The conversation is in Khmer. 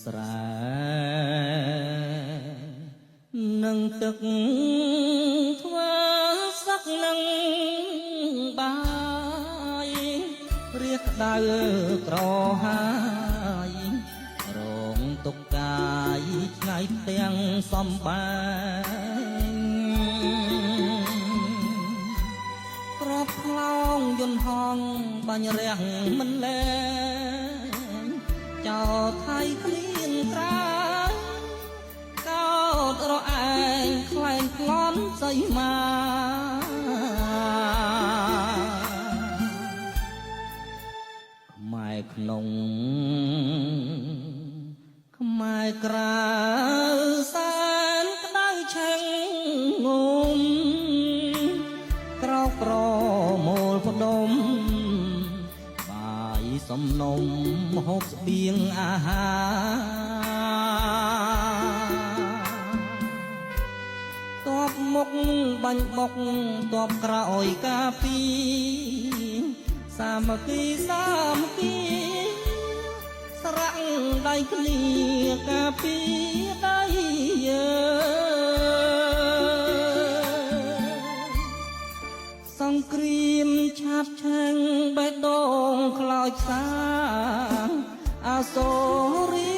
ស្រែនឹងទឹកធ្វើសឹកនឹងបាយរៀកដៅក្រហាយរងទុកកាយថ្ងៃទាំងសំបែងក្របខ្លោងយន្តហងបាញ់រះមិនលែងចោលថៃគ្មានក្រៅកោតរឯងខ្លែងក្លន់សីមាខ្មែរក្នុងខ្មែរក្រៅសែនក្តៅឆេងងំក្រោកប្រមូលផ្ដុំបាយសំណុំម្ហូបស្បៀងអាហារតបមុខបាញ់បុកតបក្រោយកាពីសាមគ្គីស្រ័ងដៃគ្នាកាពីដៃសង្គ្រាមឆាបឆាំងបេះដូងខ្លោចសាអសូរី